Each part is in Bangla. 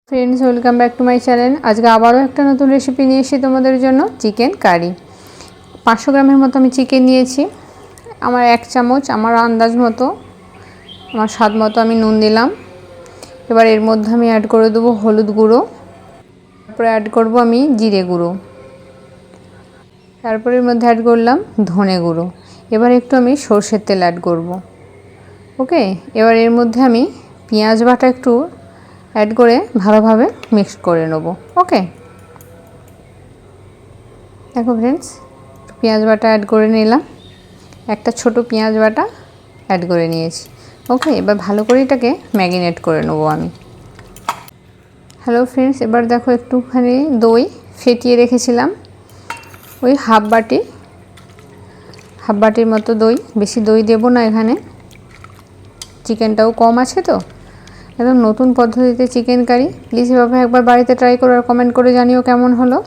Friends, welcome back to my channel. আজকে আবারও একটা নতুন রেসিপি নিয়ে এসেছি তোমাদের জন্য, চিকেন কারি। 500 গ্রামের মতো আমি চিকেন নিয়েছি। আমার 1 চামচ, আমার আন্দাজ মতো, আমার স্বাদ মতো আমি নুন দিলাম। এবার এর মধ্যে আমি অ্যাড করে দেবো হলুদ গুঁড়ো, তারপরে অ্যাড করব আমি জিরে গুঁড়ো, তারপরে এর মধ্যে অ্যাড করলাম ধনে গুঁড়ো। এবার একটু আমি সরষের তেল অ্যাড করব। ওকে, এবার এর মধ্যে আমি পেঁয়াজ বাটা একটু অ্যাড করে ভালোভাবে মিক্স করে নেব। ওকে, দেখো ফ্রেন্ডস, পেঁয়াজ বাটা অ্যাড করে নিলাম, একটা ছোট পেঁয়াজ বাটা অ্যাড করে নিয়েছি। ওকে, এবার ভালো করে এটাকে ম্যারিনেট করে নেব আমি। হ্যালো ফ্রেন্ডস, এবার দেখো একটুখানি দই ফেটিয়ে রেখেছিলাম, ওই হাফ বাটির মতো দই, বেশি দই দেব না এখানে, চিকেনটাও কম আছে তো। একদম নতুন পদ্ধতিতে চিকেন কারি। প্লিজ এভাবে একবার বাড়িতে ট্রাই করো আর কমেন্ট করে জানিও কেমন হলো।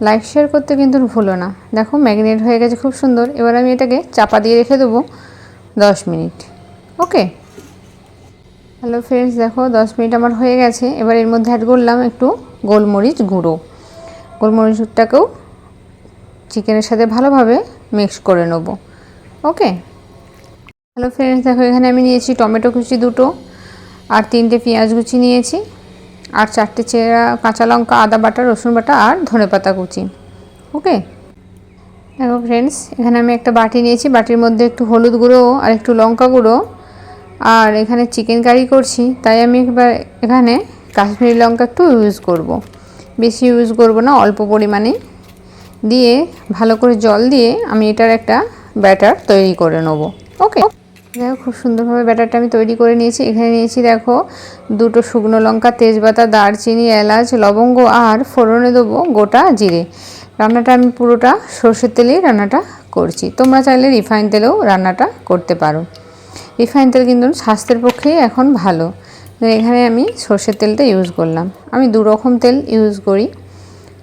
লাইক শেয়ার করতে কিন্তু ভুলো না। দেখো ম্যারিনেট হয়ে গেছে খুব সুন্দর। এবার আমি এটাকে চাপা দিয়ে রেখে দেবো 10 মিনিট। ওকে, হ্যালো ফ্রেন্ডস, দেখো 10 মিনিট আমার হয়ে গেছে। এবার এর মধ্যে অ্যাড করলাম একটু গোলমরিচ গুঁড়ো। গোলমরিচটাকেও চিকেনের সাথে ভালোভাবে মিক্স করে নেব। ওকে, হ্যালো ফ্রেন্ডস, দেখো এখানে আমি নিয়েছি টমেটো কুচি 2টো, আর 3টে পেঁয়াজ কুচি নিয়েছি, আর 4টে চেরা কাঁচা লঙ্কা, আদা বাটা, রসুন বাটা আর ধনেপাতা কুচি। ওকে, দেখো ফ্রেন্ডস, এখানে আমি একটা বাটি নিয়েছি, বাটির মধ্যে একটু হলুদ গুঁড়ো আর একটু লঙ্কা গুঁড়ো, আর এখানে চিকেন কারি করছি তাই আমি এবার এখানে কাশ্মীরি লঙ্কা একটু ইউজ করব। বেশি ইউজ করব না, অল্প পরিমাণে দিয়ে ভালো করে জল দিয়ে আমি এটার একটা ব্যাটার তৈরি করে নেব। ওকে, দেখো খুব সুন্দরভাবে ব্যাটারটা আমি তৈরি করে নিয়েছি। এখানে নিয়েছি দেখো 2টো শুকনো লঙ্কা, তেজপাতা, দারচিনি, এলাচ, লবঙ্গ আর ফোড়নে দেবো গোটা জিরে। রান্নাটা আমি পুরোটা সর্ষের তেলেই রান্নাটা করছি। তোমরা চাইলে রিফাইন তেলেও রান্নাটা করতে পারো। রিফাইন তেল কিন্তু স্বাস্থ্যের পক্ষেই এখন ভালো। এখানে আমি সর্ষের তেলটা ইউজ করলাম। আমি 2 রকম তেল ইউজ করি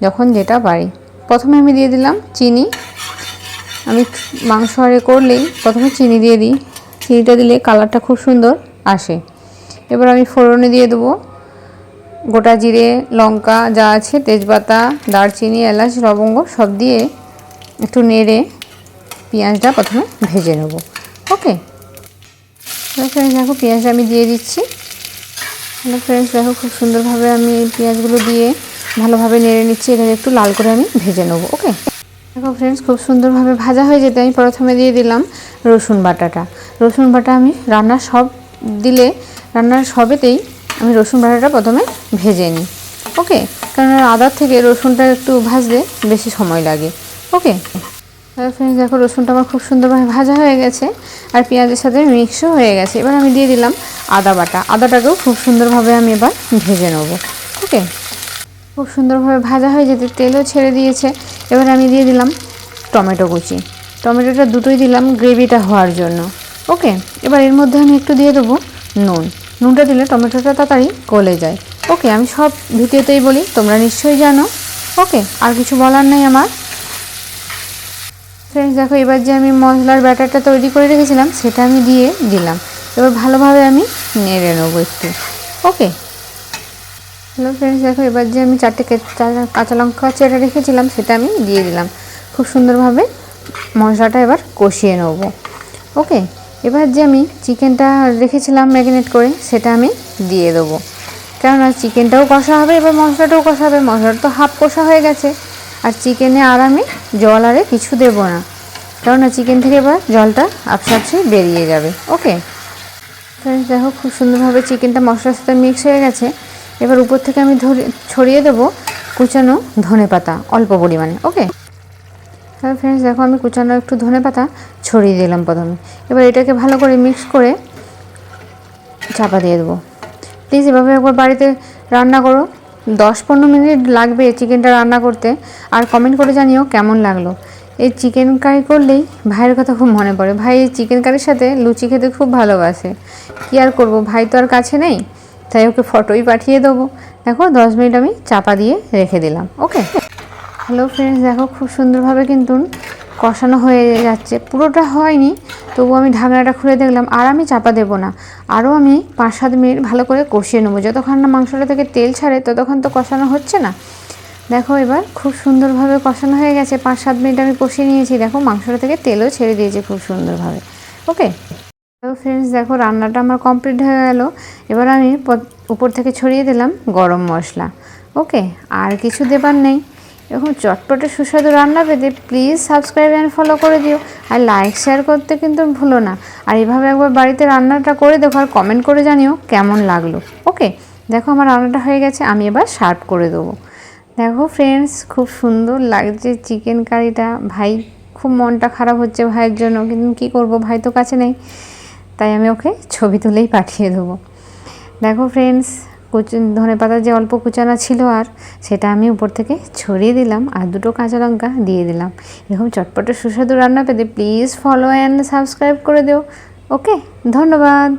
যখন যেটা পারি। প্রথমে আমি দিয়ে দিলাম চিনি। আমি মাংস আরে করলেই প্রথমে চিনি দিয়ে দিই, চিনিটা দিলে কালারটা খুব সুন্দর আসে। এবার আমি ফোড়নে দিয়ে দেবো গোটা জিরে, লঙ্কা যা আছে, তেজপাতা, দারচিনি, এলাচ, লবঙ্গ সব দিয়ে একটু নেড়ে পেঁয়াজটা প্রথমে ভেজে নেব। ওকে, ফ্রেন্ডস, দেখো পেঁয়াজটা আমি দিয়ে দিচ্ছি। হ্যালো ফ্রেন্ডস, দেখো খুব সুন্দরভাবে আমি পেঁয়াজগুলো দিয়ে ভালোভাবে নেড়ে নিচ্ছি। এটাকে একটু লাল করে আমি ভেজে নেব। ওকে, দেখো ফ্রেন্ডস, খুব সুন্দরভাবে ভাজা হয়ে যেতে আমি প্রথমে দিয়ে দিলাম রসুন বাটাটা। রসুন বাটা আমি রান্নার সবেতেই আমি রসুন বাটাটা প্রথমে ভেজে নিই। ওকে, কারণ আদার থেকে রসুনটা একটু ভাজতে বেশি সময় লাগে। ওকে, ফ্রেন্ডস, দেখো রসুনটা আমার খুব সুন্দরভাবে ভাজা হয়ে গেছে আর পেঁয়াজের সাথে মিক্সও হয়ে গেছে। এবার আমি দিয়ে দিলাম আদা বাটা। আদাটাকেও খুব সুন্দরভাবে আমি এবার ভেজে নেব। ওকে, খুব সুন্দরভাবে ভাজা হয়ে যেতে তেলও ছেড়ে দিয়েছে। এবার আমি দিয়ে দিলাম টমেটো কুচি। টমেটোটা 2টোই দিলাম গ্রেভিটা হওয়ার জন্য। ওকে, এবার এর মধ্যে আমি একটু দিয়ে দেবো নুনটা দিলে টমেটোটা তাড়াতাড়ি গলে যায়। ওকে, আমি সব ভিডিওতেই বলি, তোমরা নিশ্চয়ই জানো। ওকে, আর কিছু বলার নেই আমার। ফ্রেন্ডস, দেখো এবার যে আমি মশলার ব্যাটারটা তৈরি করে রেখেছিলাম সেটা আমি দিয়ে দিলাম। এবার ভালোভাবে আমি নেড়ে নেবো একটু। ওকে, হ্যালো ফ্রেন্ডস, দেখো এবার যে আমি 4টে কাঁচা লঙ্কা চেরা রেখেছিলাম সেটা আমি দিয়ে দিলাম। খুব সুন্দরভাবে মশলাটা এবার কষিয়ে নেব। ওকে, এবার যে আমি চিকেনটা রেখেছিলাম ম্যারিনেট করে সেটা আমি দিয়ে দেবো, কেননা চিকেনটাও কষা হবে, এবার মশলাটাও কষা হবে। মশলাটা তো হাফ কষা হয়ে গেছে, আর চিকেনে আর আমি জল আরে কিছু দেবো না, কেননা চিকেন থেকে এবার জলটা আপসে বেরিয়ে যাবে। ওকে ফ্রেন্ডস, দেখো খুব সুন্দরভাবে চিকেনটা মশলার সাথে মিক্স হয়ে গেছে। এবার উপর থেকে আমি ছড়িয়ে দেবো কুচানো ধনেপাতা অল্প পরিমাণে। ওকে, হ্যালো ফ্রেন্ডস, দেখো আমি কুচানো একটু ধনেপাতা ছড়িয়ে দিলাম প্রথমে। এবার এটাকে ভালো করে মিক্স করে চাপা দিয়ে দেবো। প্লিজ এভাবে একবার বাড়িতে রান্না করো। 10-15 মিনিট লাগবে চিকেনটা রান্না করতে। আর কমেন্ট করে জানিও কেমন লাগলো। এই চিকেন কারি করলেই ভাইয়ের কথা খুব মনে পড়ে। ভাই এই চিকেন কারির সাথে লুচি খেতে খুব ভালোবাসে। কী আর করবো, ভাই তো আর কাছে নেই, তাই ওকে ফটোই পাঠিয়ে দেবো। দেখো 10 মিনিট আমি চাপা দিয়ে রেখে দিলাম। ওকে, হ্যালো ফ্রেন্ডস, দেখো খুব সুন্দরভাবে কিন্তু কষানো হয়ে যাচ্ছে, পুরোটা হয়নি, তবু আমি ঢাকনাটা খুলে দেখলাম। আর আমি চাপা দেবো না, আরও আমি 5-7 মিনিট ভালো করে কষিয়ে নেবো। যতক্ষণ না মাংসটা থেকে তেল ছাড়ে ততক্ষণ তো কষানো হচ্ছে না। দেখো এবার খুব সুন্দরভাবে কষানো হয়ে গেছে, 5-7 মিনিট আমি কষিয়ে নিয়েছি। দেখো মাংসটা থেকে তেলও ছেড়ে দিয়েছে খুব সুন্দরভাবে। ওকে, তো ফ্রেন্ডস দেখো রান্নাটা আমার কমপ্লিট হয়ে গেল। এবার আমি উপর থেকে ছড়িয়ে দিলাম গরম মশলা। ওকে, আর কিছু দেবার নেই। এরকম চটপটে সুস্বাদু রান্না পেতে প্লিজ সাবস্ক্রাইব অ্যান্ড ফলো করে দিও, আর লাইক শেয়ার করতে কিন্তু ভুলো না। আর এইভাবে একবার বাড়িতে রান্নাটা করে দেখো আর কমেন্ট করে জানিও কেমন লাগলো। ওকে, দেখো আমার রান্নাটা হয়ে গেছে, আমি এবার সার্ভ করে দেবো। দেখো ফ্রেন্ডস খুব সুন্দর লাগছে চিকেন কারিটা। ভাই খুব মনটা খারাপ হচ্ছে ভাইয়ের জন্য, কিন্তু কী করবো, ভাই তো কাছে নেই, তাই আমি ওকে ছবি তুলেই পাঠিয়ে দেবো। দেখো ফ্রেন্ডস ধনেপাতা যে অল্প কুচানো ছিল আর সেটা আমি উপর থেকে ছড়িয়ে দিলাম, আর 2টো কাঁচা লঙ্কা দিয়ে দিলাম। এরকম চটপটে সুস্বাদু রান্না পেতে প্লিজ ফলো অ্যান্ড সাবস্ক্রাইব করে দিও। ওকে, ধন্যবাদ।